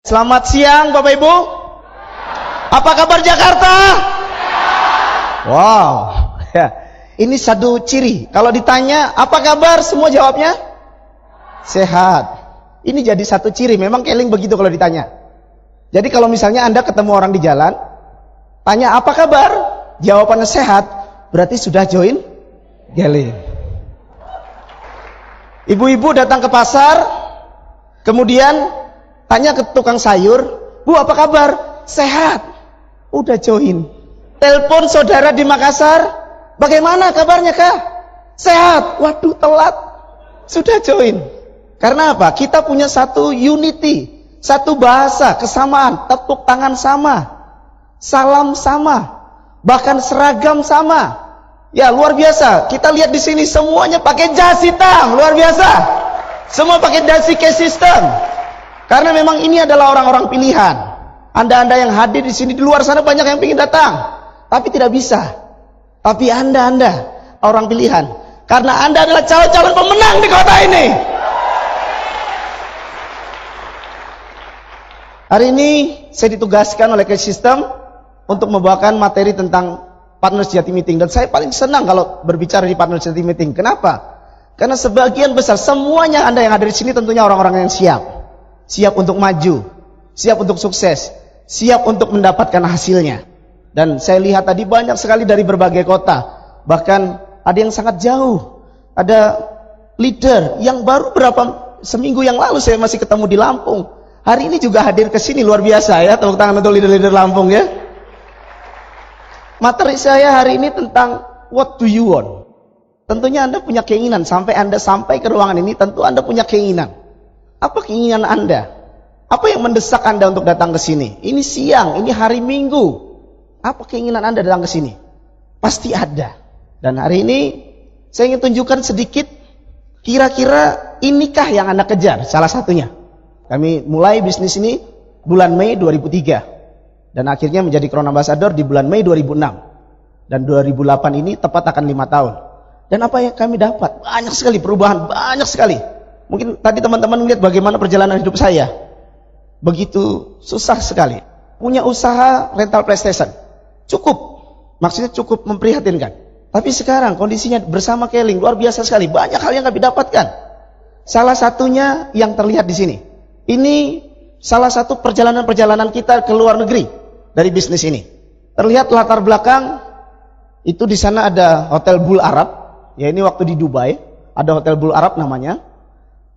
Selamat siang Bapak Ibu. Apa kabar Jakarta? Wow, ya. Ini satu ciri. Kalau ditanya apa kabar, semua jawabnya sehat. Ini jadi satu ciri. Memang Keling begitu kalau ditanya. Jadi kalau misalnya Anda ketemu orang di jalan, tanya apa kabar, jawabannya sehat, berarti sudah join Keling. Ibu-ibu datang ke pasar, kemudian tanya ke tukang sayur, Bu apa kabar? Sehat. Udah join. Telepon saudara di Makassar, bagaimana kabarnya kah? Sehat. Waduh telat. Sudah join. Karena apa? Kita punya satu unity, satu bahasa, kesamaan, tepuk tangan sama, salam sama, bahkan seragam sama. Ya luar biasa. Kita lihat di sini semuanya pakai jas hitam, luar biasa. Semua pakai dasi case system. Karena memang ini adalah orang-orang pilihan. Anda-anda yang hadir di sini, di luar sana banyak yang ingin datang, tapi tidak bisa. Tapi anda orang pilihan, karena anda adalah calon-calon pemenang di kota ini. Hari ini saya ditugaskan oleh Case System untuk membawakan materi tentang Partner Sejati Meeting, dan saya paling senang kalau berbicara di Partner Sejati Meeting. Kenapa? Karena sebagian besar semuanya anda yang hadir di sini tentunya orang-orang yang siap untuk maju, siap untuk sukses, siap untuk mendapatkan hasilnya. Dan saya lihat tadi banyak sekali dari berbagai kota, bahkan ada yang sangat jauh. Ada leader yang baru seminggu yang lalu saya masih ketemu di Lampung, hari ini juga hadir ke sini, luar biasa ya. Tepuk tangan untuk leader-leader Lampung ya. Materi saya hari ini tentang what do you want. Tentunya anda punya keinginan, sampai anda sampai ke ruangan ini tentu anda punya keinginan. Apa keinginan anda? Apa yang mendesak anda untuk datang ke sini? Ini siang, ini hari Minggu. Apa keinginan anda datang ke sini? Pasti ada. Dan hari ini saya ingin tunjukkan sedikit, kira-kira inikah yang anda kejar? Salah satunya. Kami mulai bisnis ini bulan Mei 2003. Dan akhirnya menjadi Crown Ambassador di bulan Mei 2006. Dan 2008 ini tepat akan 5 tahun. Dan apa yang kami dapat? Banyak sekali perubahan, banyak sekali. Mungkin tadi teman-teman melihat bagaimana perjalanan hidup saya. Begitu susah sekali. Punya usaha rental PlayStation. Cukup. Maksudnya cukup memprihatinkan. Tapi sekarang kondisinya bersama Keling luar biasa sekali. Banyak hal yang kami dapatkan. Salah satunya yang terlihat di sini. Ini salah satu perjalanan-perjalanan kita ke luar negeri dari bisnis ini. Terlihat latar belakang itu di sana ada Hotel Bul Arab. Ya ini waktu di Dubai. Ada Hotel Bul Arab namanya.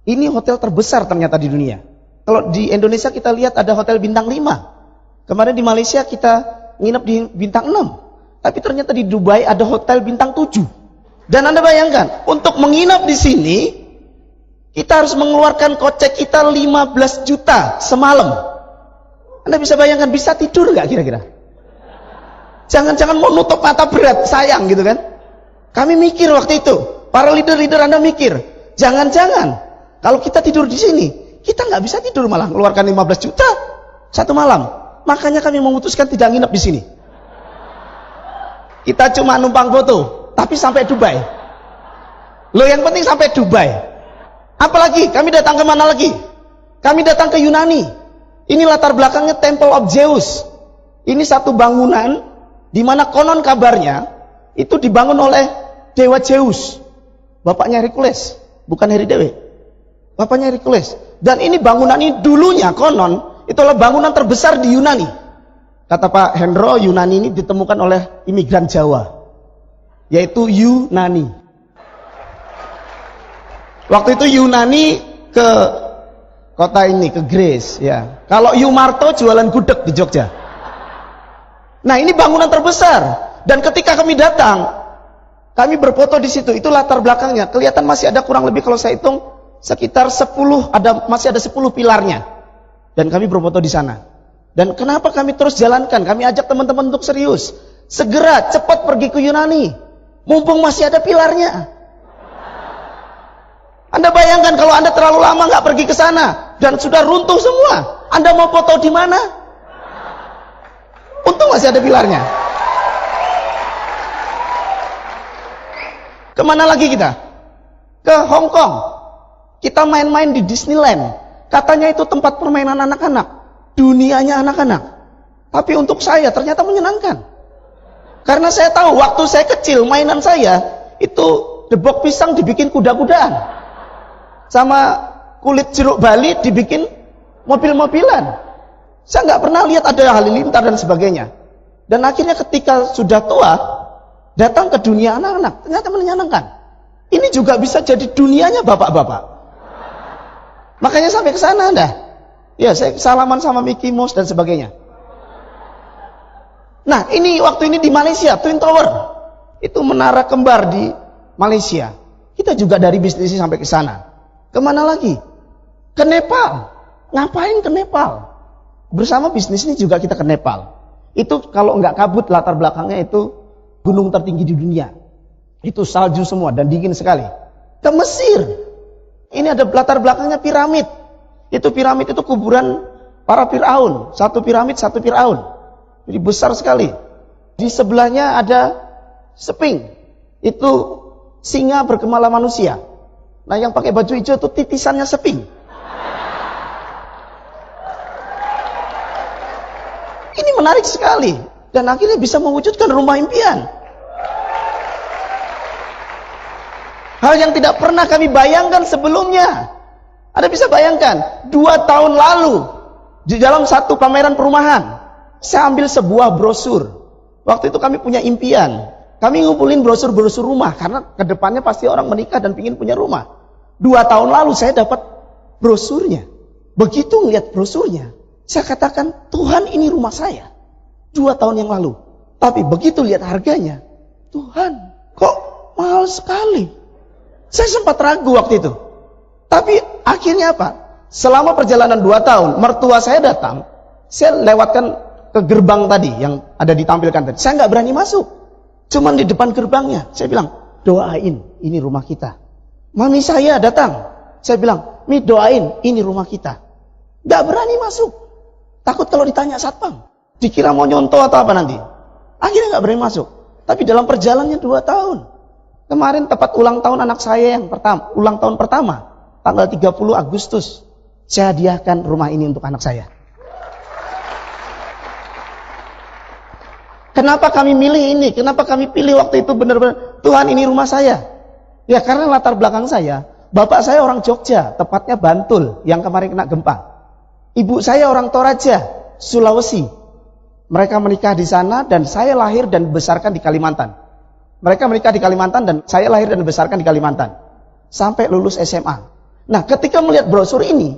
Ini hotel terbesar ternyata di dunia. Kalau di Indonesia kita lihat ada hotel bintang 5. Kemarin di Malaysia kita nginep di bintang 6. Tapi ternyata di Dubai ada hotel bintang 7. Dan anda bayangkan, untuk menginap di sini, kita harus mengeluarkan kocek kita 15 juta semalam. Anda bisa bayangkan, bisa tidur nggak kira-kira? Jangan-jangan mau nutup mata berat, sayang gitu kan? Kami mikir waktu itu, para leader-leader anda mikir, jangan-jangan kalau kita tidur di sini, kita nggak bisa tidur, malah mengeluarkan 15 juta satu malam. Makanya kami memutuskan tidak nginep di sini. Kita cuma numpang foto, tapi sampai Dubai. Loh yang penting sampai Dubai. Apalagi kami datang ke mana lagi? Kami datang ke Yunani. Ini latar belakangnya Temple of Zeus. Ini satu bangunan di mana konon kabarnya itu dibangun oleh Dewa Zeus. Bapaknya Hercules, bukan Heridewe. Bapaknya Hercules. Dan ini bangunan ini dulunya konon itulah bangunan terbesar di Yunani. Kata Pak Hendro, Yunani ini ditemukan oleh imigran Jawa, yaitu Yunani. Waktu itu Yunani ke kota ini, ke Greece ya. Kalau Yumarto jualan gudeg di Jogja. Nah, ini bangunan terbesar. Dan ketika kami datang, kami berfoto di situ. Itu latar belakangnya. Kelihatan masih ada kurang lebih kalau saya hitung sekitar 10, masih ada 10 pilarnya. Dan kami berfoto di sana. Dan kenapa kami terus jalankan? Kami ajak teman-teman untuk serius. Segera, cepat pergi ke Yunani. Mumpung masih ada pilarnya. Anda bayangkan kalau anda terlalu lama nggak pergi ke sana dan sudah runtuh semua. Anda mau foto di mana? Untung masih ada pilarnya. Kemana lagi kita? Ke Hong Kong. Kita main-main di Disneyland. Katanya itu tempat permainan anak-anak. dunianya anak-anak. Tapi untuk saya ternyata menyenangkan. Karena saya tahu waktu saya kecil mainan saya itu debok pisang dibikin kuda-kudaan. Sama kulit jeruk Bali dibikin mobil-mobilan. Saya nggak pernah lihat ada halilintar dan sebagainya. Dan akhirnya ketika sudah tua, datang ke dunia anak-anak, ternyata menyenangkan. Ini juga bisa jadi dunianya bapak-bapak. Makanya sampai ke sana Anda. Ya, saya salaman sama Mickey Mouse dan sebagainya. Nah, ini waktu ini di Malaysia, Twin Tower. Itu menara kembar di Malaysia. Kita juga dari bisnis ini sampai ke sana. Kemana lagi? Ke Nepal. Ngapain ke Nepal? Bersama bisnis ini juga kita ke Nepal. Itu kalau nggak kabut latar belakangnya itu gunung tertinggi di dunia. Itu salju semua dan dingin sekali. Ke Mesir. Ini ada latar belakangnya piramid. Itu piramid itu kuburan para Firaun. Satu piramid, satu Firaun. Jadi besar sekali. Di sebelahnya ada Sphinx. Itu singa berkepala manusia. Nah, yang pakai baju hijau itu titisannya Sphinx. Ini menarik sekali. Dan akhirnya bisa mewujudkan rumah impian. Hal yang tidak pernah kami bayangkan sebelumnya. Anda bisa bayangkan, 2 tahun lalu di dalam satu pameran perumahan, saya ambil sebuah brosur. Waktu itu kami punya impian. Kami ngumpulin brosur-brosur rumah karena kedepannya pasti orang menikah dan ingin punya rumah. 2 tahun lalu saya dapat brosurnya. Begitu ngeliat brosurnya, saya katakan, Tuhan ini rumah saya. 2 tahun yang lalu. Tapi begitu lihat harganya, Tuhan kok mahal sekali. Saya sempat ragu waktu itu. Tapi akhirnya apa? Selama perjalanan 2 tahun, mertua saya datang, saya lewatkan ke gerbang tadi yang ada ditampilkan tadi. Saya nggak berani masuk. Cuman di depan gerbangnya, saya bilang, doain, ini rumah kita. Mami saya datang, saya bilang, Mi doain, ini rumah kita. Nggak berani masuk. Takut kalau ditanya satpam, dikira mau nyontoh atau apa nanti. Akhirnya nggak berani masuk. Tapi dalam perjalanannya 2 tahun. Kemarin tepat ulang tahun anak saya yang pertama, ulang tahun pertama, tanggal 30 Agustus, saya hadiahkan rumah ini untuk anak saya. Kenapa kami milih ini? Kenapa kami pilih waktu itu benar-benar, Tuhan ini rumah saya? Ya karena latar belakang saya, bapak saya orang Jogja, tepatnya Bantul, yang kemarin kena gempa. Ibu saya orang Toraja, Sulawesi. Mereka menikah di sana dan saya lahir dan dibesarkan di Kalimantan. Mereka menikah di Kalimantan dan saya lahir dan dibesarkan di Kalimantan. Sampai lulus SMA. Nah ketika melihat brosur ini,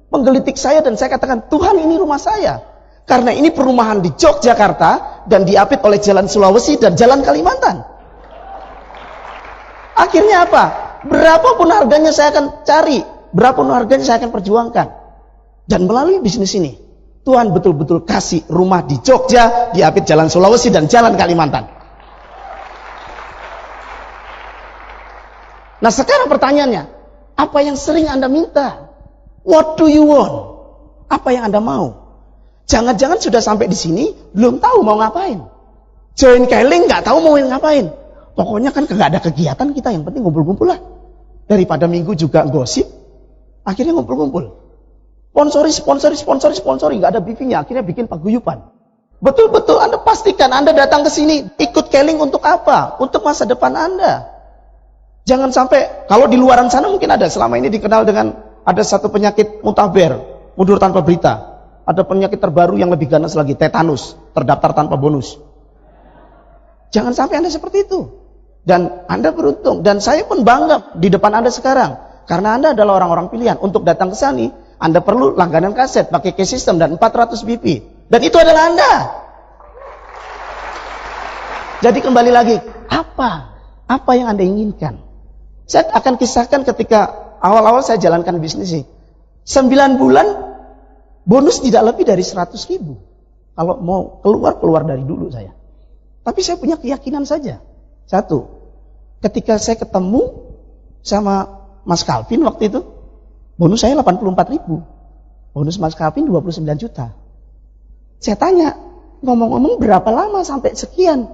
menggelitik saya dan saya katakan, Tuhan ini rumah saya. Karena ini perumahan di Yogyakarta dan diapit oleh jalan Sulawesi dan jalan Kalimantan. Akhirnya apa? Berapapun harganya saya akan cari, berapapun harganya saya akan perjuangkan. Dan melalui bisnis ini, Tuhan betul-betul kasih rumah di Jogja, diapit jalan Sulawesi dan jalan Kalimantan. Nah sekarang pertanyaannya, apa yang sering Anda minta? What do you want? Apa yang Anda mau? Jangan-jangan sudah sampai di sini, belum tahu mau ngapain. Join Keling, nggak tahu mau ngapain. Pokoknya kan nggak ada kegiatan kita, yang penting ngumpul-ngumpul lah. Daripada minggu juga gosip, akhirnya ngumpul-ngumpul. Sponsori, nggak ada briefingnya, akhirnya bikin paguyuban. Betul-betul Anda pastikan Anda datang ke sini, ikut Keling untuk apa? Untuk masa depan Anda. Jangan sampai, kalau di luaran sana mungkin ada, selama ini dikenal dengan ada satu penyakit mutaber, mundur tanpa berita. Ada penyakit terbaru yang lebih ganas lagi, tetanus, terdaftar tanpa bonus. Jangan sampai Anda seperti itu. Dan Anda beruntung, dan saya pun bangga di depan Anda sekarang. Karena Anda adalah orang-orang pilihan. Untuk datang ke sini, Anda perlu langganan kaset, pakai case system dan 400 BP. Dan itu adalah Anda. Jadi kembali lagi, apa yang Anda inginkan? Saya akan kisahkan ketika awal-awal saya jalankan bisnis ini. 9 bulan, bonus tidak lebih dari 100.000. Kalau mau keluar dari dulu saya. Tapi saya punya keyakinan saja. Satu, ketika saya ketemu sama Mas Calvin waktu itu, bonus saya 84.000. Bonus Mas Calvin 29 juta. Saya tanya, ngomong-ngomong berapa lama sampai sekian?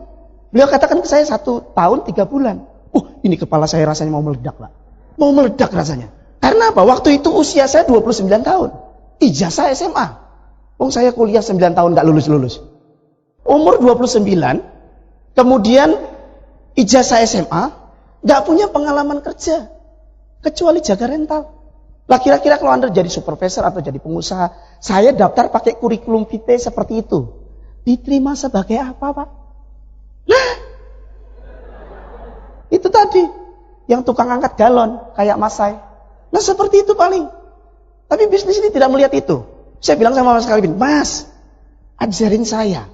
Beliau katakan ke saya 1 tahun 3 bulan. Ini kepala saya rasanya mau meledak, Pak. Mau meledak rasanya. Karena apa? Waktu itu usia saya 29 tahun. Ijazah SMA. Wong saya kuliah 9 tahun gak lulus-lulus. Umur 29, kemudian ijazah SMA, gak punya pengalaman kerja. Kecuali jaga rental. Lah kira-kira kalau Anda jadi supervisor atau jadi pengusaha, saya daftar pakai kurikulum vitae seperti itu. Diterima sebagai apa, Pak? Nah, itu tadi. Yang tukang angkat galon, kayak Mas saya. Nah seperti itu paling. Tapi bisnis ini tidak melihat itu. Saya bilang sama Mas Kalvin, Mas, ajarin saya.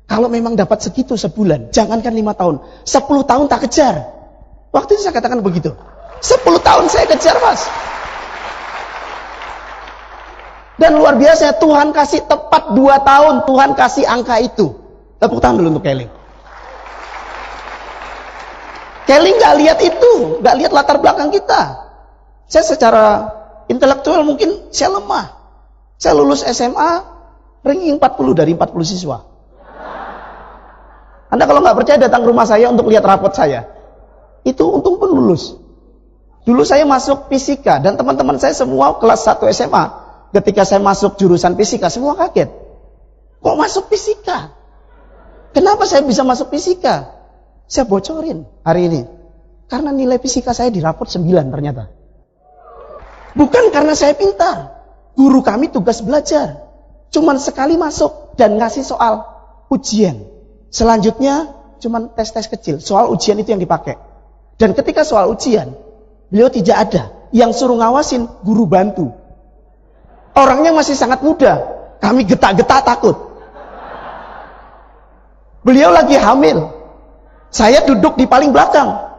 Kalau memang dapat segitu sebulan, jangankan 5 tahun, 10 tahun tak kejar. Waktu itu saya katakan begitu. 10 tahun saya kejar, Mas. Dan luar biasa, Tuhan kasih tepat 2 tahun, Tuhan kasih angka itu. Tepuk tangan dulu untuk Kelly. Kelly nggak lihat itu, nggak lihat latar belakang kita. Saya secara intelektual mungkin saya lemah. Saya lulus SMA, ranking 40 dari 40 siswa. Anda kalau nggak percaya datang ke rumah saya untuk lihat rapot saya. Itu untung pun lulus. Dulu saya masuk fisika dan teman-teman saya semua kelas 1 SMA. Ketika saya masuk jurusan fisika, semua kaget. Kok masuk fisika? Kenapa saya bisa masuk fisika? Saya bocorin hari ini. Karena nilai fisika saya di rapot 9 ternyata. Bukan karena saya pintar. Guru kami tugas belajar. Cuman sekali masuk dan ngasih soal ujian. Selanjutnya cuman tes-tes kecil. Soal ujian itu yang dipakai. Dan ketika soal ujian, beliau tidak ada. Yang suruh ngawasin guru bantu. Orangnya masih sangat muda. Kami getak-getak takut. Beliau lagi hamil. Saya duduk di paling belakang.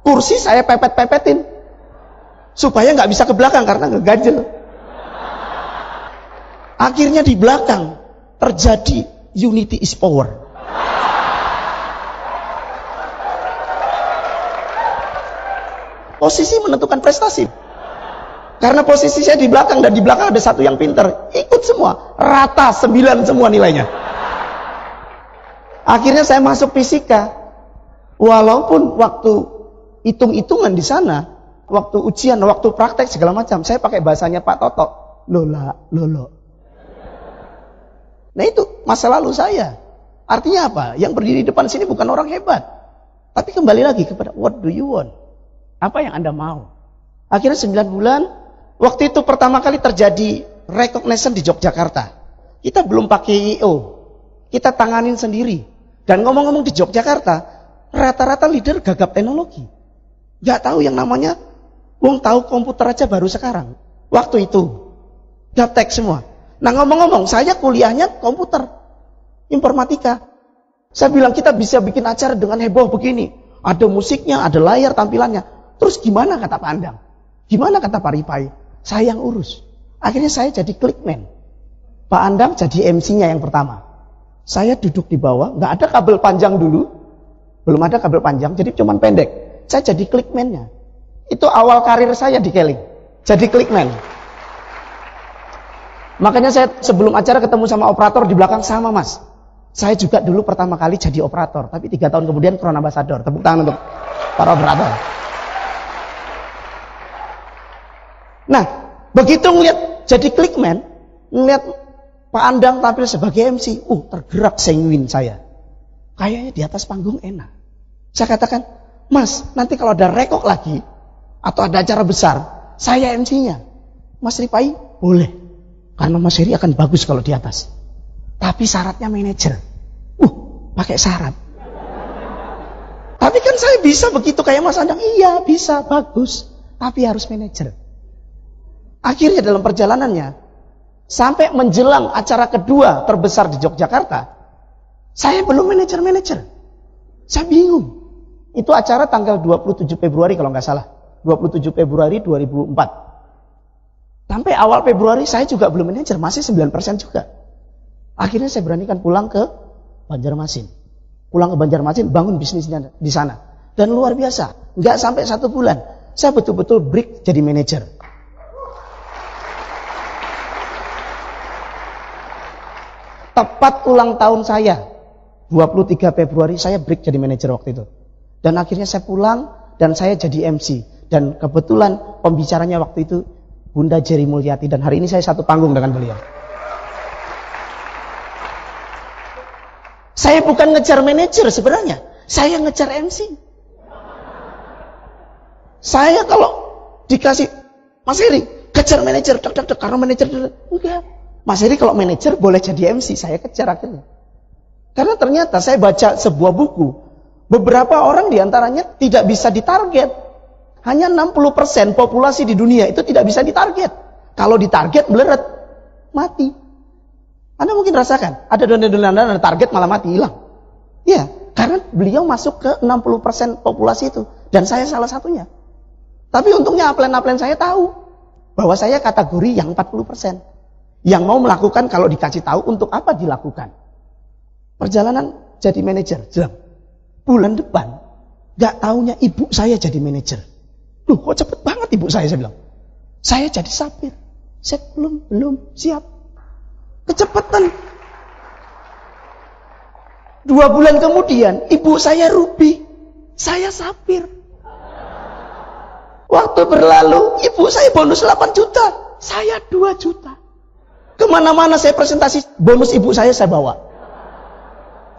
Kursi saya pepet-pepetin. Supaya nggak bisa ke belakang karena ngeganjel. Akhirnya di belakang terjadi unity is power. Posisi menentukan prestasi. Karena posisi saya di belakang dan di belakang ada satu yang pintar. Ikut semua. Rata 9 semua nilainya. Akhirnya saya masuk fisika. Walaupun waktu hitung-hitungan di sana, waktu ujian, waktu praktek segala macam, saya pakai bahasanya Pak Toto, lola, lolo. Nah itu masa lalu saya. Artinya apa? Yang berdiri di depan sini bukan orang hebat. Tapi kembali lagi kepada what do you want? Apa yang Anda mau? Akhirnya 9 bulan, waktu itu pertama kali terjadi recognition di Yogyakarta. Kita belum pakai IO. Kita tanganin sendiri. Dan ngomong-ngomong di Yogyakarta, rata-rata leader gagap teknologi. Gak tahu yang namanya, wong tahu komputer aja baru sekarang. Waktu itu, gaptek semua. Nah ngomong-ngomong, saya kuliahnya komputer, informatika. Saya bilang kita bisa bikin acara dengan heboh begini. Ada musiknya, ada layar tampilannya. Terus gimana kata Pak Andang? Gimana kata Pak Ripai? Saya yang urus. Akhirnya saya jadi clickman. Pak Andang jadi MC-nya yang pertama. Saya duduk di bawah, gak ada kabel panjang dulu. Belum ada kabel panjang, jadi cuman pendek. Saya jadi clickman-nya. Itu awal karir saya di Keling. Jadi clickman. Makanya saya sebelum acara ketemu sama operator di belakang sama Mas. Saya juga dulu pertama kali jadi operator. Tapi 3 tahun kemudian Crown Ambassador. Tepuk tangan untuk para operator. Nah, begitu ngeliat jadi clickman, ngeliat Pak Andang tampil sebagai MC. Tergerak sanguin saya. Kayaknya di atas panggung enak. Saya katakan, Mas, nanti kalau ada rekok lagi, atau ada acara besar, saya MC-nya. Mas Ripai, boleh. Karena Mas Heri akan bagus kalau di atas. Tapi syaratnya manajer. Pakai syarat. Tapi kan saya bisa begitu kayak Mas Andang. Iya, bisa, bagus. Tapi harus manajer. Akhirnya dalam perjalanannya, sampai menjelang acara kedua terbesar di Yogyakarta, saya belum manajer. Saya bingung. Itu acara tanggal 27 Februari kalau nggak salah. 27 Februari 2004. Sampai awal Februari saya juga belum manajer, masih 9% juga. Akhirnya saya beranikan pulang ke Banjarmasin. Pulang ke Banjarmasin, bangun bisnisnya di sana. Dan luar biasa, nggak sampai 1 bulan, saya betul-betul break jadi manajer. Tepat ulang tahun saya, 23 Februari saya break jadi manajer waktu itu. Dan akhirnya saya pulang dan saya jadi MC. Dan kebetulan pembicaranya waktu itu Bunda Jerry Mulyati. Dan hari ini saya satu panggung dengan beliau. Saya bukan ngejar manajer sebenarnya. Saya ngejar MC. Saya kalau dikasih, Mas Heri, kejar manajer, karena manajer, enggak. Mas Heri kalau manajer boleh jadi MC, saya kejar akhirnya. Karena ternyata saya baca sebuah buku, beberapa orang diantaranya tidak bisa ditarget. Hanya 60% populasi di dunia itu tidak bisa ditarget. Kalau ditarget meleret, mati. Anda mungkin rasakan, ada donen-donen Anda target malah mati, hilang. Ya, karena beliau masuk ke 60% populasi itu. Dan saya salah satunya. Tapi untungnya upline-upline saya tahu bahwa saya kategori yang 40%. Yang mau melakukan kalau dikasih tahu untuk apa dilakukan. Perjalanan jadi manajer. Bulan depan, gak taunya ibu saya jadi manajer. Loh, kok cepet banget ibu saya bilang. Saya jadi sapir. Saya belum siap. Kecepatan. 2 bulan kemudian, ibu saya ruby, saya sapir. Waktu berlalu, ibu saya bonus 8 juta, saya 2 juta. Kemana-mana saya presentasi, bonus ibu saya bawa.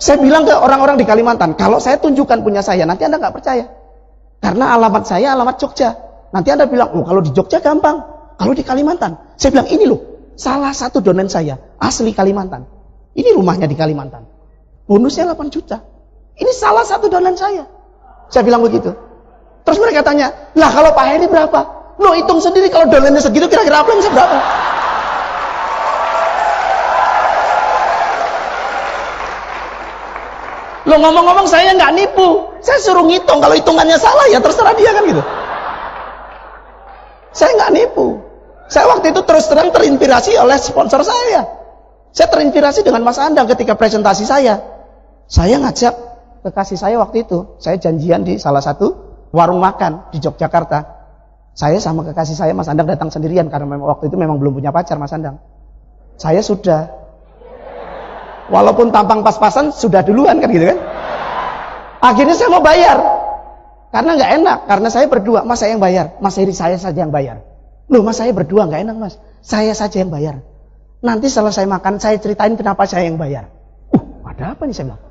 Saya bilang ke orang-orang di Kalimantan, kalau saya tunjukkan punya saya, nanti Anda nggak percaya. Karena alamat saya alamat Jogja. Nanti Anda bilang, oh kalau di Jogja gampang, kalau di Kalimantan. Saya bilang, ini loh, salah satu donen saya, asli Kalimantan. Ini rumahnya di Kalimantan. Bonusnya 8 juta. Ini salah satu donen saya. Saya bilang begitu. Terus mereka tanya, lah kalau Pak Heri berapa? Lo hitung sendiri kalau donennya segitu kira-kira apa yang bisa berapa? Lo ngomong-ngomong saya nggak nipu. Saya suruh ngitung, kalau hitungannya salah ya terserah dia kan gitu. Saya nggak nipu. Saya waktu itu terus terang terinspirasi oleh sponsor saya. Saya terinspirasi dengan Mas Andang ketika presentasi saya. Saya ngajak kekasih saya waktu itu. Saya janjian di salah satu warung makan di Yogyakarta. Saya sama kekasih saya, Mas Andang datang sendirian karena memang waktu itu memang belum punya pacar Mas Andang. Saya sudah. Walaupun tampang pas-pasan sudah duluan kan gitu kan. Akhirnya saya mau bayar. Karena nggak enak, karena saya berdua, Mas saya yang bayar, Mas Heri saya saja yang bayar. Loh Mas saya berdua nggak enak Mas, saya saja yang bayar. Nanti selesai makan saya ceritain kenapa saya yang bayar. Ada apa nih saya bilang.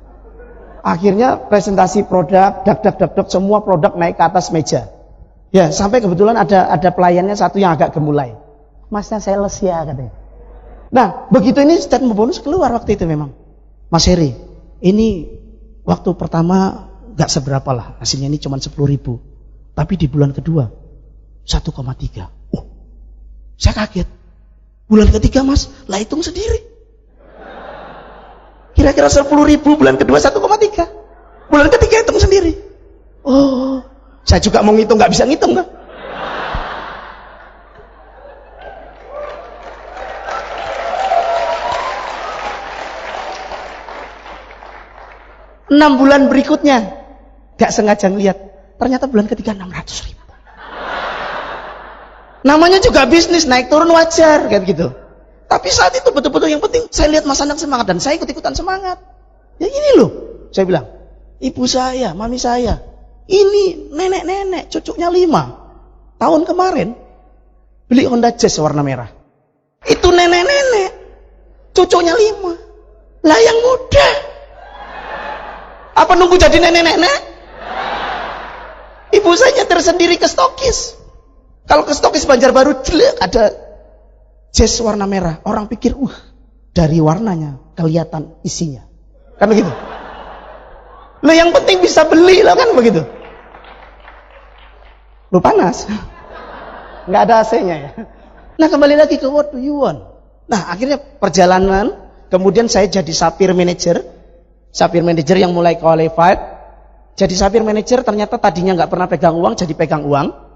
Akhirnya presentasi produk, dak semua produk naik ke atas meja. Ya sampai kebetulan ada pelayannya satu yang agak gemulai. Masnya sales ya katanya. Nah begitu ini statement bonus keluar waktu itu memang. Mas Heri, ini waktu pertama gak seberapa lah, hasilnya ini cuma 10.000. Tapi di bulan kedua 1,3. Saya kaget. Bulan ketiga Mas, lah hitung sendiri. Kira-kira 10.000, bulan kedua 1,3. Bulan ketiga hitung sendiri. Oh, saya juga mau ngitung gak bisa ngitung kan? Enam bulan berikutnya gak sengaja ngeliat, ternyata bulan ketiga 600.000. Namanya juga bisnis, naik turun wajar kayak gitu. Tapi saat itu betul-betul yang penting saya lihat Mas Andang semangat dan saya ikut-ikutan semangat. Ya ini loh, saya bilang, ibu saya, mami saya, ini nenek-nenek, cucunya 5. Tahun kemarin beli Honda Jazz warna merah. Itu nenek-nenek, cucunya 5. Lah yang muda. Apa nunggu jadi nenek-nenek? Ibu saya nyetir sendiri ke Stokis. Kalau ke Stokis Banjarbaru, jelek ada Jazz warna merah. Orang pikir, dari warnanya kelihatan isinya. Kan begitu? Lo yang penting bisa beli lah kan begitu. Lo panas. Nggak ada AC-nya ya. Nah kembali lagi ke what do you want? Nah akhirnya perjalanan, kemudian saya jadi sapir manager. Sapir manager yang mulai qualified. Jadi sapir manager ternyata tadinya nggak pernah pegang uang, jadi pegang uang.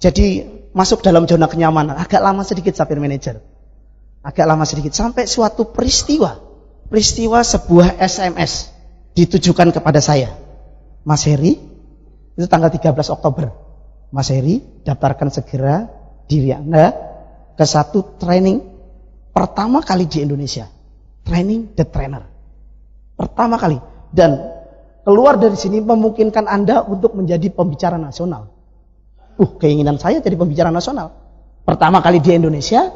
Jadi masuk dalam zona kenyamanan. Agak lama sedikit sapir manager. Agak lama sedikit. Sampai suatu peristiwa sebuah SMS ditujukan kepada saya. Mas Heri, itu tanggal 13 Oktober. Mas Heri, daftarkan segera diri Anda ke satu training pertama kali di Indonesia. Training the trainer. Pertama kali. Dan keluar dari sini memungkinkan Anda untuk menjadi pembicara nasional. Keinginan saya jadi pembicara nasional. Pertama kali di Indonesia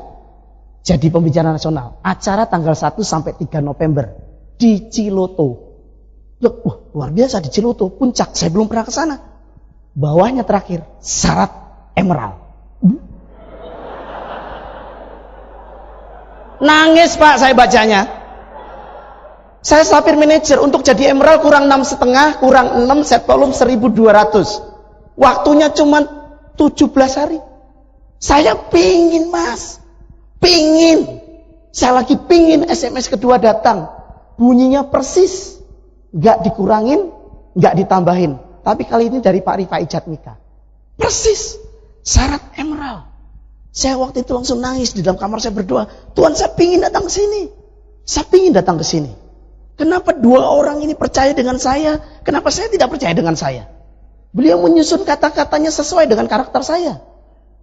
jadi pembicara nasional. Acara tanggal 1 sampai 3 November di Ciloto. Loh, wah, luar biasa di Ciloto, puncak. Saya belum pernah ke sana. Bawahnya terakhir, syarat emerald. Nangis Pak saya bacanya. Saya sapphire manager, untuk jadi emerald kurang 6,5, kurang 6, set volume 1.200. Waktunya cuma 17 hari. Saya pingin Mas, pingin. Saya lagi pingin SMS kedua datang. Bunyinya persis, nggak dikurangin, nggak ditambahin. Tapi kali ini dari Pak Rifai Jatmika. Persis, syarat emerald. Saya waktu itu langsung nangis di dalam kamar, saya berdoa, Tuhan saya pingin datang ke sini. Saya pingin datang ke sini. Kenapa dua orang ini percaya dengan saya? Kenapa saya tidak percaya dengan saya? Beliau menyusun kata-katanya sesuai dengan karakter saya.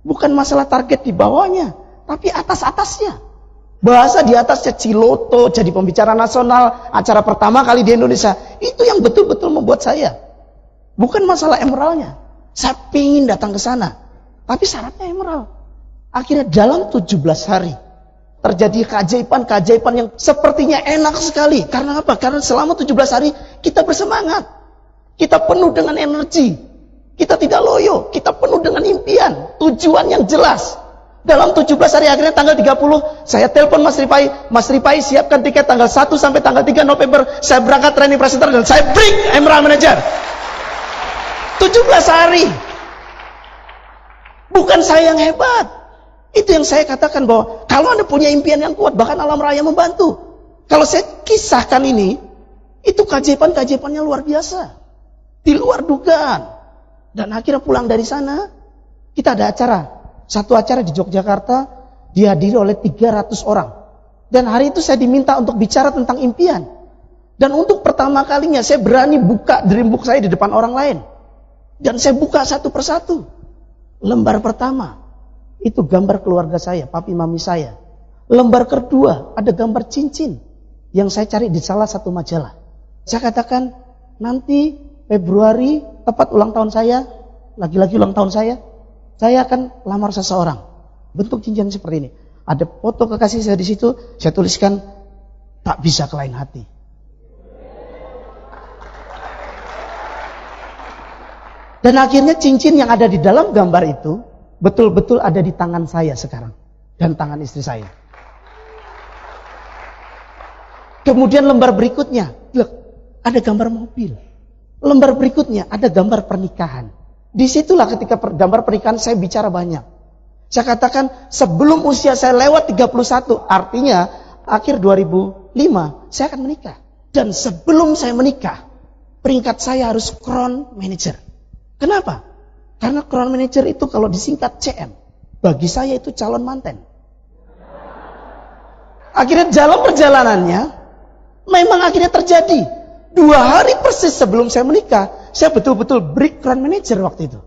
Bukan masalah target di bawahnya, tapi atas-atasnya. Bahasa di atasnya Ciloto, jadi pembicara nasional, acara pertama kali di Indonesia. Itu yang betul-betul membuat saya. Bukan masalah emeraldnya. Saya pingin datang ke sana. Tapi syaratnya emerald. Akhirnya dalam 17 hari terjadi keajaiban-keajaiban yang sepertinya enak sekali. Karena apa? Karena selama 17 hari kita bersemangat. Kita penuh dengan energi. Kita tidak loyo. Kita penuh dengan impian. Tujuan yang jelas. Dalam 17 hari akhirnya tanggal 30 saya telepon Mas Rifai. Mas Rifai siapkan tiket tanggal 1 sampai tanggal 3 November. Saya berangkat training presenter dan saya bring Emerald Manager. 17 hari. Bukan saya yang hebat. Itu yang saya katakan bahwa kalau Anda punya impian yang kuat, bahkan alam raya membantu. Kalau saya kisahkan ini, itu keajaiban-keajaibannya luar biasa. Di luar dugaan. Dan akhirnya pulang dari sana, kita ada acara. Satu acara di Yogyakarta, dihadiri oleh 300 orang. Dan hari itu saya diminta untuk bicara tentang impian. Dan untuk pertama kalinya saya berani buka dream book saya di depan orang lain. Dan saya buka satu persatu. Lembar pertama, itu gambar keluarga saya, papi mami saya. Lembar kedua, ada gambar cincin yang saya cari di salah satu majalah. Saya katakan, nanti Februari, tepat ulang tahun saya, lagi-lagi ulang tahun saya akan lamar seseorang. Bentuk cincin seperti ini. Ada foto kekasih saya di situ, saya tuliskan, tak bisa ke lain hati. Dan akhirnya cincin yang ada di dalam gambar itu, betul-betul ada di tangan saya sekarang. Dan tangan istri saya. Kemudian lembar berikutnya, look, ada gambar mobil. Lembar berikutnya, ada gambar pernikahan. Disitulah ketika gambar pernikahan saya bicara banyak. Saya katakan sebelum usia saya lewat 31, artinya akhir 2005, saya akan menikah. Dan sebelum saya menikah, peringkat saya harus crown manager. Kenapa? Karena crown manager itu kalau disingkat CM, bagi saya itu calon manten. Akhirnya dalam perjalanannya, memang akhirnya terjadi. 2 hari persis sebelum saya menikah, saya betul-betul break crown manager waktu itu.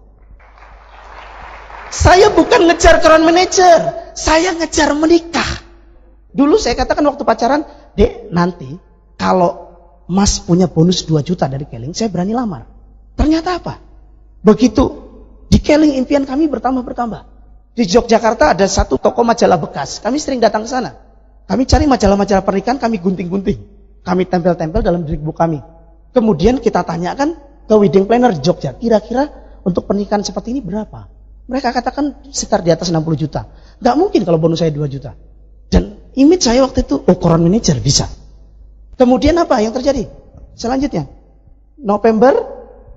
Saya bukan ngejar crown manager, saya ngejar menikah. Dulu saya katakan waktu pacaran, Dek, nanti kalau Mas punya bonus 2 juta dari Keling, saya berani lamar. Ternyata apa? Begitu di Keling impian kami bertambah-bertambah. Di Yogyakarta ada satu toko majalah bekas. Kami sering datang ke sana. Kami cari majalah-majalah pernikahan, kami gunting-gunting. Kami tempel-tempel dalam dream book kami. Kemudian kita tanyakan ke wedding planner di Jogja, kira-kira untuk pernikahan seperti ini berapa? Mereka katakan sekitar di atas 60 juta. Gak mungkin kalau bonus saya 2 juta. Dan image saya waktu itu, crown manager bisa. Kemudian apa yang terjadi? Selanjutnya, November,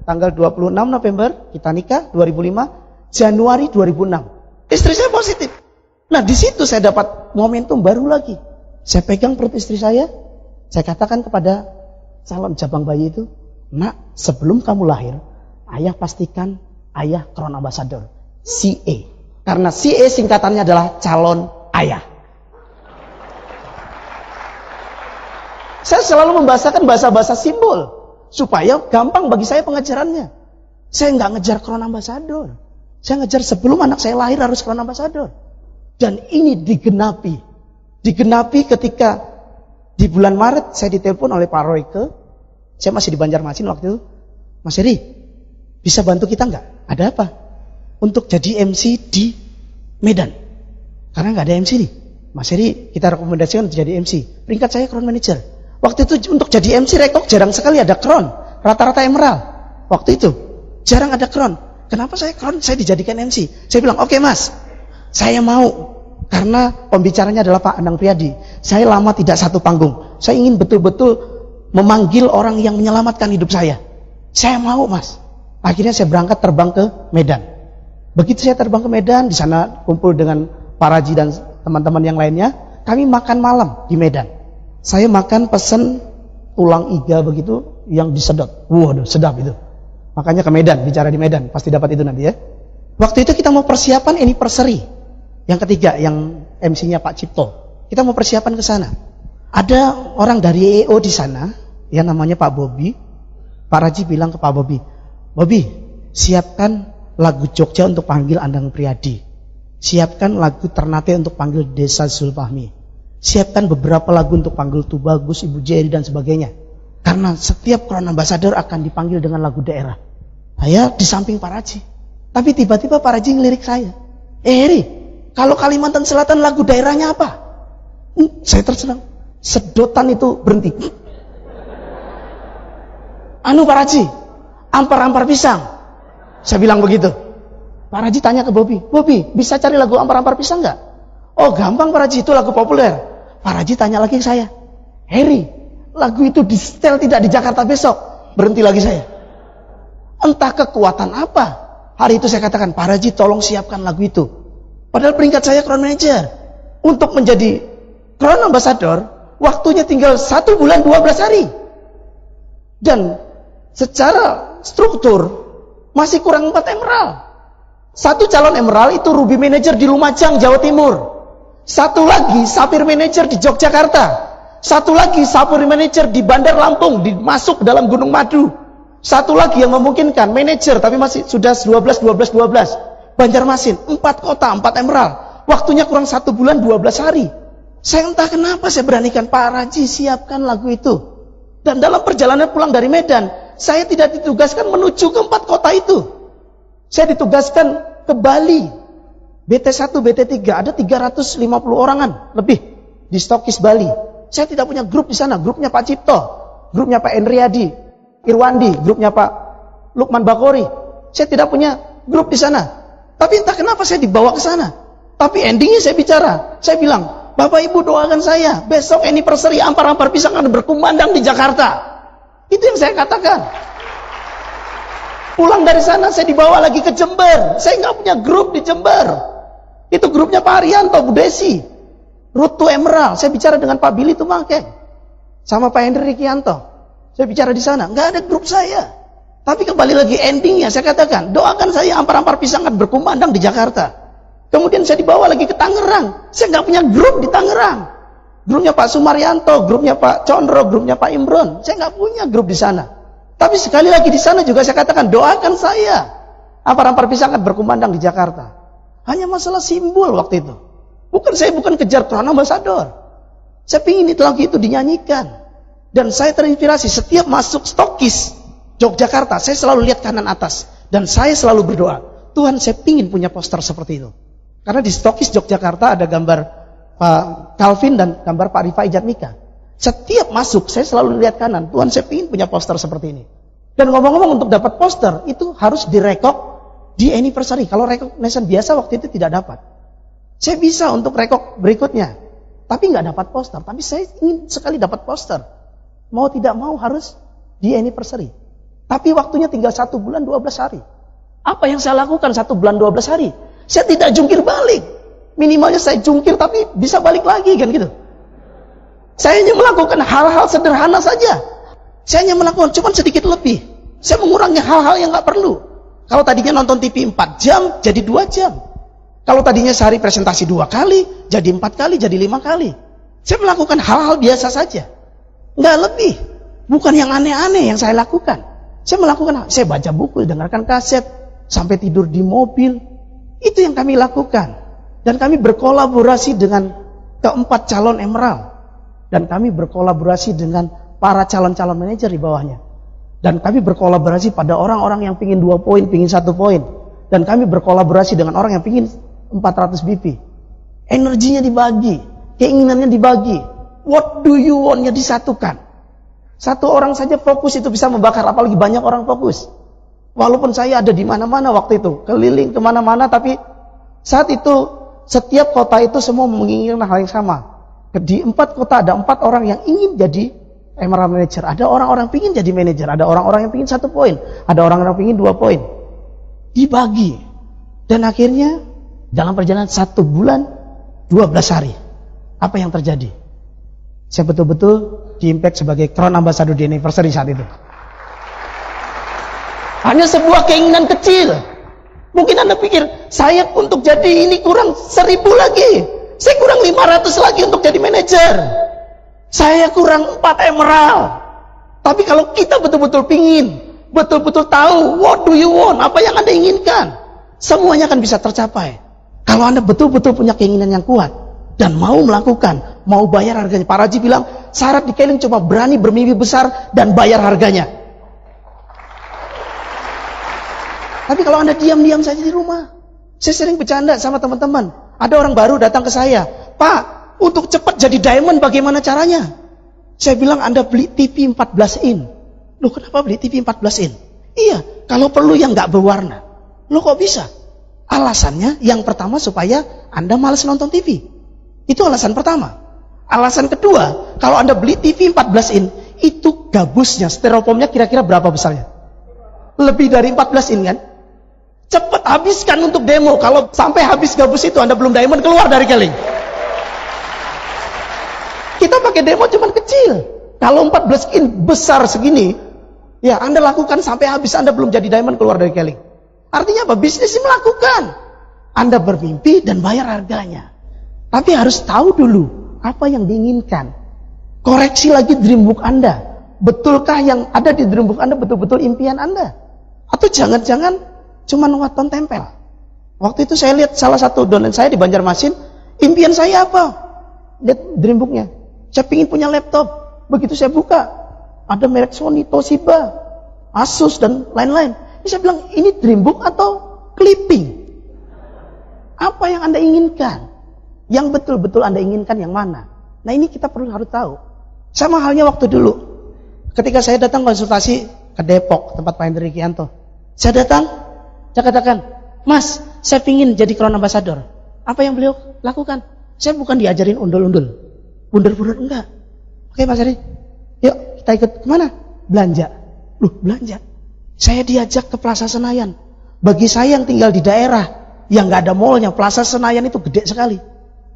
tanggal 26 November, kita nikah, 2005, Januari 2006. Istri saya positif. Nah di situ saya dapat momentum baru lagi. Saya pegang perut istri saya katakan kepada calon jabang bayi itu, Nak, sebelum kamu lahir, ayah pastikan ayah crown ambassador, CA. Karena CA singkatannya adalah calon ayah. Saya selalu membahasakan bahasa-bahasa simbol, supaya gampang bagi saya pengejarannya. Saya nggak ngejar crown ambassador. Saya ngejar sebelum anak saya lahir harus crown ambassador. Dan ini digenapi. Digenapi ketika di bulan Maret saya ditelepon oleh Pak Royke. Saya masih di Banjarmasin waktu itu. Mas Heri, bisa bantu kita nggak? Ada apa? Untuk jadi MC di Medan. Karena nggak ada MC nih. Mas Heri, kita rekomendasikan untuk jadi MC. Peringkat saya crown manager. Waktu itu untuk jadi MC rekok jarang sekali ada crown. Rata-rata emerald. Waktu itu jarang ada crown. Kenapa saya crown? Saya dijadikan MC. Saya bilang, oke mas, saya mau. Karena pembicaranya adalah Pak Anang Priadi. Saya lama tidak satu panggung. Saya ingin betul-betul memanggil orang yang menyelamatkan hidup saya. Saya mau mas. Akhirnya saya berangkat terbang ke Medan. Begitu saya terbang ke Medan, di sana kumpul dengan Pak Raji dan teman-teman yang lainnya. Kami makan malam di Medan. Saya makan pesen tulang iga begitu yang disedot. Waduh, sedap itu. Makanya ke Medan, bicara di Medan, pasti dapat itu nanti ya. Waktu itu kita mau persiapan anniversary. Yang ketiga, yang MC-nya Pak Cipto. Kita mau persiapan ke sana. Ada orang dari EO di sana, yang namanya Pak Bobi. Pak Raji bilang ke Pak Bobi, Bobi, siapkan lagu Jogja untuk panggil Anang Priadi. Siapkan lagu Ternate untuk panggil Desa Zulfahmi. Siapkan beberapa lagu untuk panggil Tubagus, Ibu Jerry dan sebagainya. Karena setiap Crown Ambassador akan dipanggil dengan lagu daerah. Saya di samping Pak Raji. Tapi tiba-tiba Pak Raji ngelirik saya. Heri, kalau Kalimantan Selatan lagu daerahnya apa? Saya tercengang. Sedotan itu berhenti. Anu Pak Raji, ampar-ampar pisang. Saya bilang begitu. Pak Raji tanya ke Bobi, Bobi bisa cari lagu ampar-ampar pisang nggak? Oh gampang Pak Raji, itu lagu populer. Pak Raji tanya lagi ke saya, Heri, lagu itu di setel tidak di Jakarta besok? Berhenti lagi saya. Entah kekuatan apa. Hari itu saya katakan, Pak Raji tolong siapkan lagu itu. Padahal peringkat saya Crown Manager. Untuk menjadi Crown Ambassador, waktunya tinggal 1 bulan 12 hari. Dan secara struktur masih kurang 4 emerald. Satu calon emerald itu Ruby Manager di Lumajang, Jawa Timur. Satu lagi Sapphire Manager di Yogyakarta. Satu lagi Sapphire Manager di Bandar Lampung, masuk dalam Gunung Madu. Satu lagi yang memungkinkan manajer tapi masih sudah 12. Banjarmasin, 4 kota, 4 emerald. Waktunya kurang 1 bulan 12 hari. Saya entah kenapa saya beranikan Pak Raji siapkan lagu itu. Dan dalam perjalanan pulang dari Medan, saya tidak ditugaskan menuju ke 4 kota itu. Saya ditugaskan ke Bali. BT1, BT3, ada 350 orangan lebih di Stokis Bali. Saya tidak punya grup di sana. Grupnya Pak Cipto, grupnya Pak Enriadi, Irwandi, grupnya Pak Lukman Bakori. Saya tidak punya grup di sana. Tapi entah kenapa saya dibawa ke sana. Tapi endingnya saya bicara. Saya bilang, Bapak Ibu doakan saya. Besok anniversary ampar-ampar pisang akan berkumandang di Jakarta. Itu yang saya katakan. Pulang dari sana saya dibawa lagi ke Jember. Saya nggak punya grup di Jember. Itu grupnya Pak Arianto, Bu Desi. Road to Emerald. Saya bicara dengan Pak Billy Tumangkeng. Sama Pak Hendri Rikianto. Saya bicara di sana. Nggak ada grup saya. Tapi kembali lagi endingnya saya katakan, doakan saya ampar-ampar pisang akan berkumandang di Jakarta. Kemudian saya dibawa lagi ke Tangerang. Saya nggak punya grup di Tangerang. Grupnya Pak Sumaryanto, grupnya Pak Condro, grupnya Pak Imron. Saya nggak punya grup di sana. Tapi sekali lagi di sana juga saya katakan, doakan saya ampar-ampar pisang akan berkumandang di Jakarta. Hanya masalah simbol waktu itu. Saya bukan kejar Crown Ambassador. Saya ingin itu lagu itu dinyanyikan. Dan saya terinspirasi setiap masuk Stokis Yogyakarta, saya selalu lihat kanan atas. Dan saya selalu berdoa, Tuhan saya ingin punya poster seperti itu. Karena di Stokis Yogyakarta ada gambar Pak Calvin dan gambar Pak Rifai Jatmika. Setiap masuk, saya selalu lihat kanan. Tuhan saya ingin punya poster seperti ini. Dan ngomong-ngomong untuk dapat poster, itu harus direkok di anniversary. Kalau recognition biasa waktu itu tidak dapat. Saya bisa untuk rekok berikutnya. Tapi nggak dapat poster. Tapi saya ingin sekali dapat poster. Mau tidak mau harus di anniversary. Tapi waktunya tinggal 1 bulan 12 hari. Apa yang saya lakukan 1 bulan 12 hari? Saya tidak jungkir balik. Minimalnya saya jungkir tapi bisa balik lagi kan gitu. Saya hanya melakukan hal-hal sederhana saja. Saya hanya melakukan cuma sedikit lebih. Saya mengurangi hal-hal yang nggak perlu. Kalau tadinya nonton TV 4 jam jadi 2 jam. Kalau tadinya sehari presentasi 2 kali jadi 4 kali, jadi 5 kali. Saya melakukan hal-hal biasa saja. Nggak lebih. Bukan yang aneh-aneh yang saya lakukan. Saya baca buku, dengarkan kaset, sampai tidur di mobil. Itu yang kami lakukan. Dan kami berkolaborasi dengan keempat calon emerald. Dan kami berkolaborasi dengan para calon-calon manajer di bawahnya. Dan kami berkolaborasi pada orang-orang yang pingin 2 poin, pingin 1 poin. Dan kami berkolaborasi dengan orang yang pingin 400 BP. Energinya dibagi, keinginannya dibagi. What do you want-nya disatukan. Satu orang saja fokus itu bisa membakar, apalagi banyak orang fokus. Walaupun saya ada di mana-mana waktu itu, keliling kemana-mana, tapi saat itu setiap kota itu semua menginginkan hal yang sama. Di 4 kota ada 4 orang yang ingin jadi Emerald Manager. Ada orang-orang yang ingin jadi manajer, ada orang-orang yang ingin 1 poin, ada orang-orang yang ingin 2 poin. Dibagi. Dan akhirnya dalam perjalanan 1 bulan 12 hari, apa yang terjadi? Saya betul-betul di Impact sebagai Crown Ambassador di Anniversary saat itu. Hanya sebuah keinginan kecil. Mungkin Anda pikir, saya untuk jadi ini kurang 1000 lagi. Saya kurang 500 lagi untuk jadi manajer. Saya kurang 4 emerald. Tapi kalau kita betul-betul pingin, betul-betul tahu, what do you want? Apa yang Anda inginkan? Semuanya akan bisa tercapai. Kalau Anda betul-betul punya keinginan yang kuat dan mau melakukan, mau bayar harganya. Pak Raji bilang, syarat di Keling cuma berani bermimpi besar dan bayar harganya. Tapi kalau Anda diam-diam saja di rumah, saya sering bercanda sama teman-teman. Ada orang baru datang ke saya, Pak, untuk cepat jadi diamond bagaimana caranya? Saya bilang, Anda beli TV 14 in. Loh, kenapa beli TV 14 in? Iya, kalau perlu yang nggak berwarna. Loh, kok bisa? Alasannya yang pertama supaya Anda malas nonton TV. Itu alasan pertama. Alasan kedua, kalau Anda beli TV 14 in, itu gabusnya, styrofoamnya kira-kira berapa besarnya? Lebih dari 14 in kan? Cepat habiskan untuk demo. Kalau sampai habis gabus itu Anda belum diamond, keluar dari Keling. Kita pakai demo cuman kecil. Kalau 14 in besar segini, ya Anda lakukan sampai habis, Anda belum jadi diamond, keluar dari Keling. Artinya apa? Bisnis melakukan. Anda bermimpi dan bayar harganya. Tapi harus tahu dulu apa yang diinginkan. Koreksi lagi dreambook Anda. Betulkah yang ada di dreambook Anda betul-betul impian Anda? Atau jangan-jangan cuma waton tempel? Waktu itu saya lihat salah satu downline saya di Banjarmasin, impian saya apa? Lihat dreambooknya. Saya ingin punya laptop. Begitu saya buka, ada merek Sony, Toshiba, Asus, dan lain-lain. Ini saya bilang, ini dreambook atau clipping? Apa yang Anda inginkan? Yang betul-betul Anda inginkan yang mana? Nah, ini kita harus tahu. Sama halnya waktu dulu, ketika saya datang konsultasi ke Depok, tempat Pak Hendri Kianto. Saya datang, saya katakan, Mas, saya ingin jadi Crown Ambassador. Apa yang beliau lakukan? Saya bukan diajarin undul-undul. Bundar-bundar, enggak. Oke Mas Heri, yuk kita ikut kemana? Belanja. Loh, belanja? Saya diajak ke Plaza Senayan. Bagi saya yang tinggal di daerah, yang nggak ada mallnya, Plaza Senayan itu gede sekali.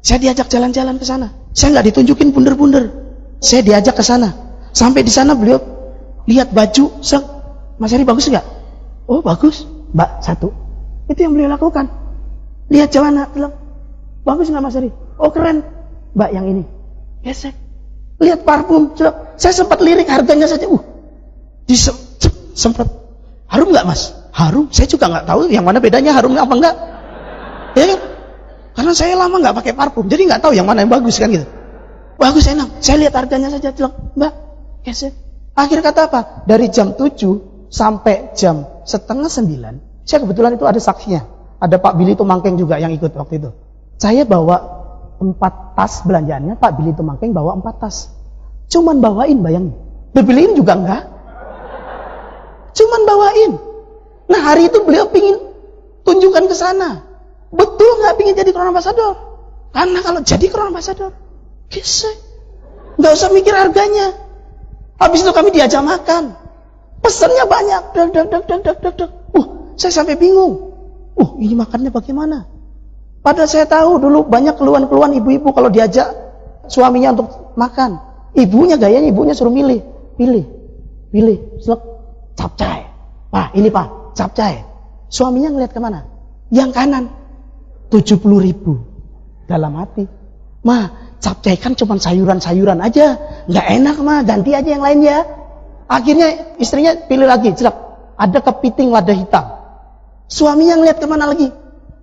Saya diajak jalan-jalan ke sana. Saya nggak ditunjukin bundar-bundar. Saya diajak ke sana. Sampai di sana beliau lihat baju, Mas Heri bagus nggak? Oh bagus, Mbak, 1. Itu yang beliau lakukan. Lihat celana, bilang, bagus nggak Mas Heri? Oh keren, Mbak yang ini. Gesek. Lihat parfum, saya sempat lirik harganya saja. Sempat. Harum nggak Mas? Harum. Saya juga nggak tahu yang mana bedanya harum apa enggak. Ya kan? Karena saya lama nggak pakai parfum, jadi nggak tahu yang mana yang bagus kan gitu. Bagus, enak. Saya lihat harganya saja, Mbak, gesek. Akhir kata apa? Dari jam 7 sampai jam 8:30, saya kebetulan itu ada saksinya. Ada Pak Billy Tumangkeng juga yang ikut waktu itu. Saya bawa 4 tas belanjaannya, Pak Billy Tumangkeng bawa 4 tas. Cuman bawain, bayangin. Dibeliin juga enggak. Cuman bawain. Nah hari itu beliau pingin tunjukkan ke sana. Betul nggak pingin jadi Crown Ambassador? Karena kalau jadi Crown Ambassador, gesek. Nggak usah mikir harganya. Habis itu kami diajak makan. Pesannya banyak. Saya sampai bingung. Ini makannya bagaimana? Padahal saya tahu dulu banyak keluhan-keluhan ibu-ibu kalau diajak suaminya untuk makan. Ibunya gayanya, ibunya suruh milih. Pilih. Capcay. Pak, ini Pak, capcay. Suaminya ngeliat kemana? Yang kanan. 70.000. Dalam hati. Ma, capcay kan cuma sayuran-sayuran aja. Nggak enak mah, ganti aja yang lain ya. Akhirnya istrinya pilih lagi. Ada kepiting lada hitam. Suaminya ngeliat kemana lagi?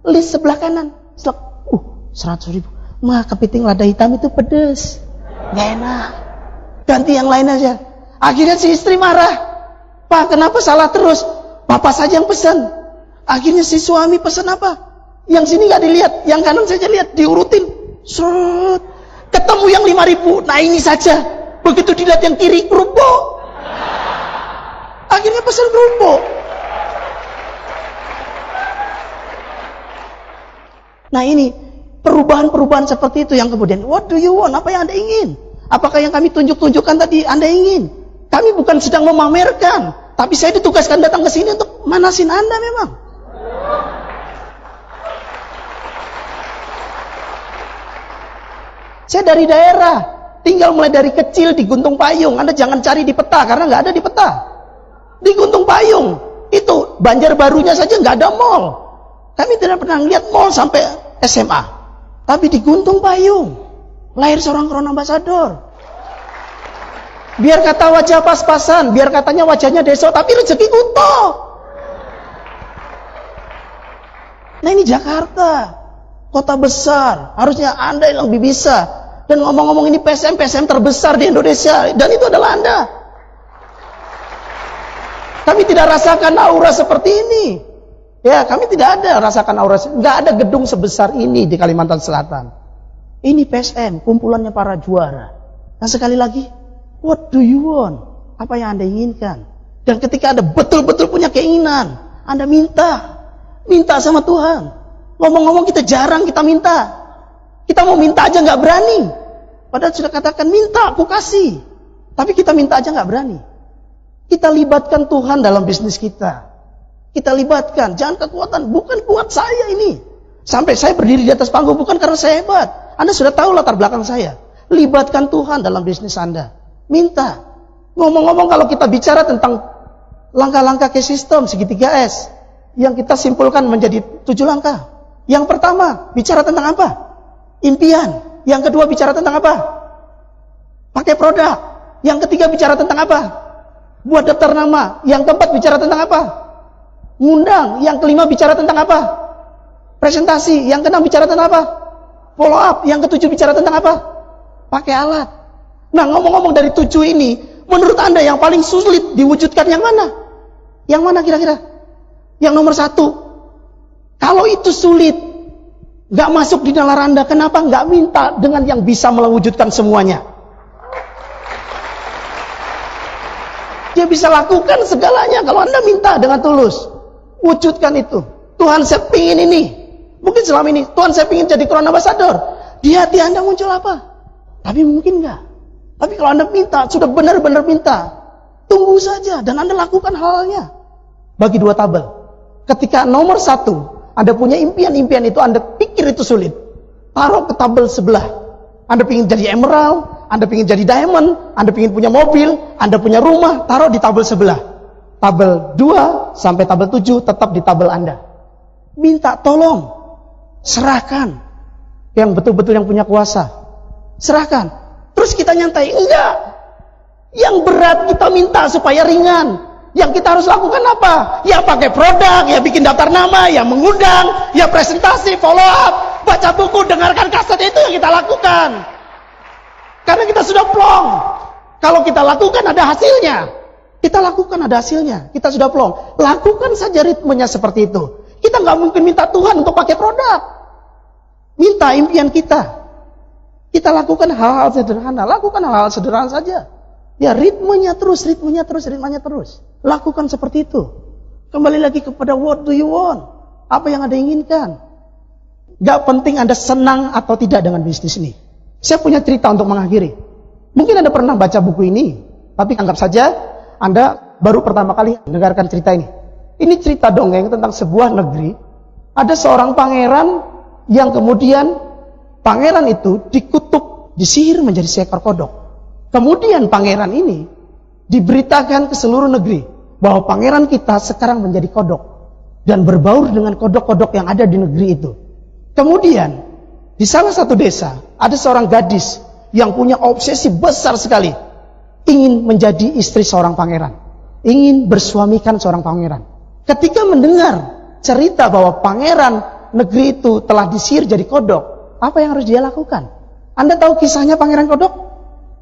List sebelah kanan. 100.000. Ma, kepiting lada hitam itu pedes. Nggak enak. Ganti yang lain aja. Akhirnya si istri marah. Pak, kenapa salah terus? Bapak saja yang pesan. Akhirnya si suami pesan apa? Yang sini nggak dilihat, yang kanan saja lihat, diurutin. Ketemu yang 5.000. Nah ini saja. Begitu dilihat yang kiri, kerupuk. Akhirnya pesan kerupuk. Nah ini, perubahan-perubahan seperti itu yang kemudian, what do you want? Apa yang Anda ingin? Apakah yang kami tunjukkan tadi Anda ingin? Kami bukan sedang memamerkan, tapi saya ditugaskan datang ke sini untuk manasin Anda memang. Saya dari daerah, tinggal mulai dari kecil di Guntung Payung. Anda jangan cari di peta, karena nggak ada di peta. Di Guntung Payung, itu Banjarbarunya saja nggak ada mall. Kami tidak pernah lihat mall sampai SMA. Tapi di Guntung Payung, lahir seorang Crown Ambassador. Biar kata wajah pas-pasan, biar katanya wajahnya deso, tapi rezeki utuh. Nah ini Jakarta, kota besar, harusnya Anda yang lebih bisa. Dan ngomong-ngomong ini PSM terbesar di Indonesia, dan itu adalah Anda. Kami tidak rasakan aura seperti ini. Ya, kami tidak ada rasakan aura, nggak ada gedung sebesar ini di Kalimantan Selatan. Ini PSM, kumpulannya para juara. Nah sekali lagi, what do you want? Apa yang Anda inginkan? Dan ketika Anda betul-betul punya keinginan, Anda minta sama Tuhan. Ngomong-ngomong kita jarang kita minta. Kita mau minta aja nggak berani. Padahal sudah katakan minta, aku kasih. Tapi kita minta aja nggak berani. Kita libatkan Tuhan dalam bisnis kita. Kita libatkan, jangan kekuatan, bukan kuat saya ini. Sampai saya berdiri di atas panggung bukan karena saya hebat. Anda sudah tahu latar belakang saya. Libatkan Tuhan dalam bisnis Anda. Minta. Ngomong-ngomong kalau kita bicara tentang langkah-langkah ke sistem segitiga S yang kita simpulkan menjadi 7 langkah. Yang pertama, bicara tentang apa? Impian. Yang kedua, bicara tentang apa? Pakai produk. Yang ketiga, bicara tentang apa? Buat daftar nama. Yang keempat, bicara tentang apa? Ngundang. Yang kelima, bicara tentang apa? Presentasi. Yang keenam, bicara tentang apa? Follow up. Yang ketujuh, bicara tentang apa? Pakai alat. Nah, ngomong-ngomong dari 7 ini, menurut Anda yang paling sulit diwujudkan yang mana? Yang mana kira-kira? Yang nomor 1. Kalau itu sulit, gak masuk di nalar Anda, kenapa gak minta dengan yang bisa mewujudkan semuanya? Dia bisa lakukan segalanya kalau Anda minta dengan tulus. Wujudkan itu. Tuhan, saya pingin ini. Mungkin selama ini, Tuhan, saya pingin jadi Crown Ambassador. Di hati Anda muncul apa? Tapi mungkin enggak. Tapi kalau Anda minta, sudah benar-benar minta, tunggu saja dan Anda lakukan halnya. Bagi 2 tabel. Ketika nomor 1, Anda punya impian-impian itu, Anda pikir itu sulit. Taruh ke tabel sebelah. Anda pingin jadi emerald, Anda pingin jadi diamond, Anda pingin punya mobil, Anda punya rumah, taruh di tabel sebelah. Tabel 2 sampai tabel 7 tetap di tabel Anda. Minta tolong, serahkan. Yang betul-betul yang punya kuasa. Serahkan. Terus kita nyantai, enggak. Yang berat kita minta supaya ringan. Yang kita harus lakukan apa? Ya pakai produk, ya bikin daftar nama, ya mengundang, ya presentasi, follow up, baca buku, dengarkan kaset, itu yang kita lakukan. Karena kita sudah plong. Kalau kita lakukan ada hasilnya. Kita lakukan ada hasilnya. Kita sudah plong. Lakukan saja ritmenya seperti itu. Kita nggak mungkin minta Tuhan untuk pakai produk. Minta impian kita. Kita lakukan hal-hal sederhana. Lakukan hal-hal sederhana saja. Ya ritmenya terus. Lakukan seperti itu. Kembali lagi kepada what do you want? Apa yang Anda inginkan? Gak penting Anda senang atau tidak dengan bisnis ini. Saya punya cerita untuk mengakhiri. Mungkin Anda pernah baca buku ini, tapi anggap saja Anda baru pertama kali mendengarkan cerita ini. Ini cerita dongeng tentang sebuah negeri. Ada seorang pangeran yang kemudian pangeran itu dikutuk, disihir menjadi seekor kodok. Kemudian pangeran ini diberitakan ke seluruh negeri bahwa pangeran kita sekarang menjadi kodok dan berbaur dengan kodok-kodok yang ada di negeri itu. Kemudian di salah satu desa ada seorang gadis yang punya obsesi besar sekali, ingin menjadi istri seorang pangeran, ingin bersuamikan seorang pangeran. Ketika mendengar cerita bahwa pangeran negeri itu telah disihir jadi kodok, apa yang harus dia lakukan? Anda tahu kisahnya pangeran kodok?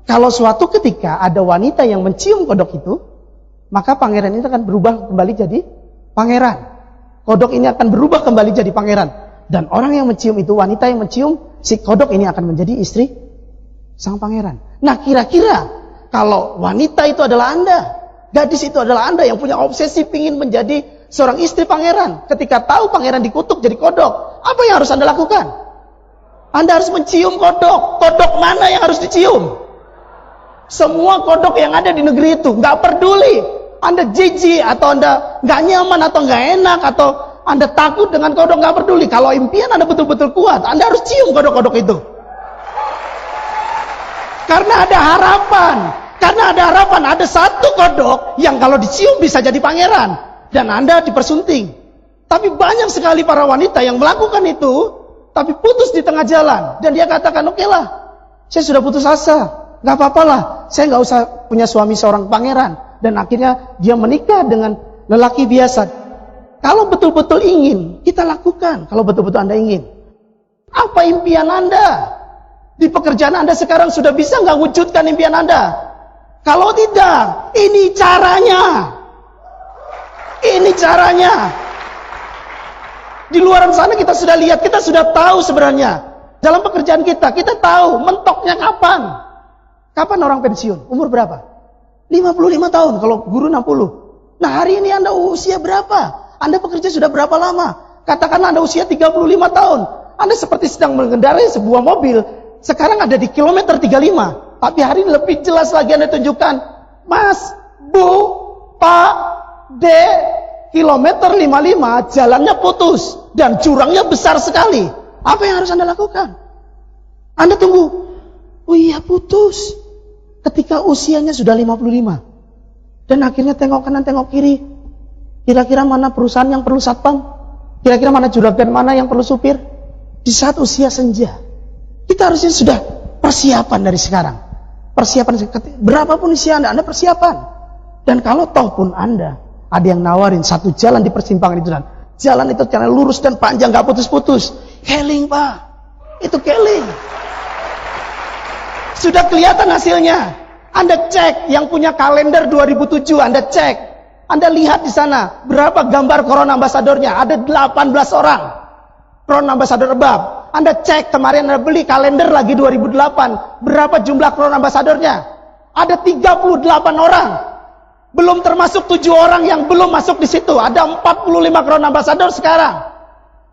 Kalau suatu ketika ada wanita yang mencium kodok itu, maka pangeran ini akan berubah kembali jadi pangeran. Kodok ini akan berubah kembali jadi pangeran. Dan orang yang mencium itu, wanita yang mencium si kodok ini akan menjadi istri sang pangeran. Nah kira-kira kalau wanita itu adalah Anda, Gadis itu adalah Anda yang punya obsesi ingin menjadi seorang istri pangeran. Ketika tahu pangeran dikutuk jadi kodok, apa yang harus Anda lakukan? Anda harus mencium kodok. Kodok mana yang harus dicium? Semua kodok yang ada di negeri itu, nggak peduli Anda jijik atau Anda nggak nyaman atau nggak enak atau Anda takut dengan kodok, nggak peduli. Kalau impian Anda betul-betul kuat, Anda harus cium kodok-kodok itu. Karena ada harapan. Karena ada harapan, ada satu kodok yang kalau dicium bisa jadi pangeran dan Anda dipersunting. Tapi banyak sekali para wanita yang melakukan itu, tapi putus di tengah jalan dan dia katakan, oke lah, saya sudah putus asa, nggak apa-apa lah, saya nggak usah punya suami seorang pangeran. Dan akhirnya dia menikah dengan lelaki biasa. Kalau betul-betul ingin, kita lakukan. Kalau betul-betul Anda ingin, apa impian Anda? Di pekerjaan Anda sekarang sudah bisa nggak wujudkan impian Anda? Kalau tidak, ini caranya. Ini caranya. Di luar sana kita sudah lihat, kita sudah tahu sebenarnya. Dalam pekerjaan kita tahu mentoknya kapan. Kapan orang pensiun? Umur berapa? 55 tahun, kalau guru 60. Nah hari ini Anda usia berapa? Anda bekerja sudah berapa lama? Katakanlah Anda usia 35 tahun. Anda seperti sedang mengendarai sebuah mobil. Sekarang ada di kilometer 35. Tapi hari ini lebih jelas lagi Anda tunjukkan, Mas, Bu, Pak, Dek, kilometer 55 jalannya putus dan jurangnya besar sekali. Apa yang harus Anda lakukan? Anda tunggu. Oh iya, putus. Ketika usianya sudah 55. Dan akhirnya tengok kanan, tengok kiri. Kira-kira mana perusahaan yang perlu satpam? Kira-kira mana juragan, mana yang perlu supir? Di saat usia senja. Kita harusnya sudah persiapan dari sekarang. Persiapan, berapapun usia Anda persiapan. Dan kalau toh pun Anda ada yang nawarin satu jalan di persimpangan itu, dan jalan itu jalan lurus dan panjang, gak putus-putus, keling Pak, itu keling. Sudah kelihatan hasilnya. Anda cek yang punya kalender 2007, Anda cek, Anda lihat di sana berapa gambar Crown Ambassador-nya. Ada 18 orang Crown Ambassador Above. Anda cek kemarin Anda beli kalender lagi 2008, berapa jumlah Crown Ambassador-nya? Ada 38 orang. Belum termasuk 7 orang yang belum masuk di situ. Ada 45 Crown Ambassador sekarang.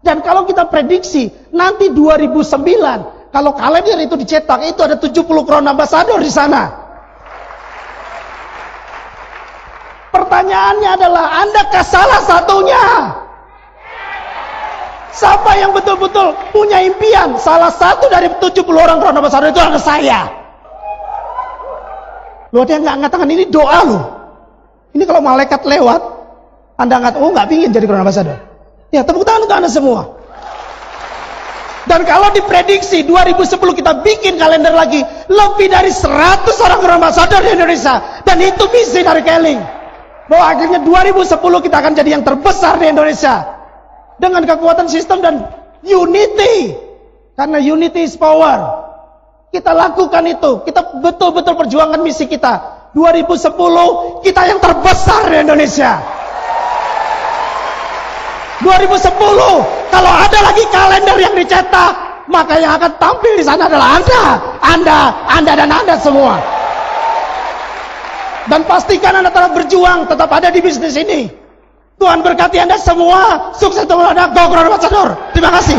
Dan kalau kita prediksi nanti 2009, kalau kalender itu dicetak, itu ada 70 Crown Ambassador di sana. Pertanyaannya adalah, Andakah salah satunya? Siapa yang betul-betul punya impian? Salah satu dari 70 orang Crown Ambassador itu adalah saya. Loh, dia nggak ngatakan ini doa loh. Ini kalau malaikat lewat, Anda ngatakan, oh nggak pingin jadi Crown Ambassador. Ya, tepuk tangan untuk Anda semua. Dan kalau diprediksi 2010 kita bikin kalender lagi, lebih dari 100 orang Crown Ambassador di Indonesia. Dan itu misi dari Keling. Bahwa akhirnya 2010 kita akan jadi yang terbesar di Indonesia. Dengan kekuatan sistem dan unity. Karena unity is power. Kita lakukan itu. Kita betul-betul perjuangkan misi kita. 2010 kita yang terbesar di Indonesia. 2010 kalau ada lagi kalender yang dicetak, maka yang akan tampil di sana adalah Anda dan Anda semua. Dan pastikan Anda tetap berjuang, tetap ada di bisnis ini. Tuhan berkati Anda semua. Sukses untuk Anda. Go Crown Ambassador. Terima kasih.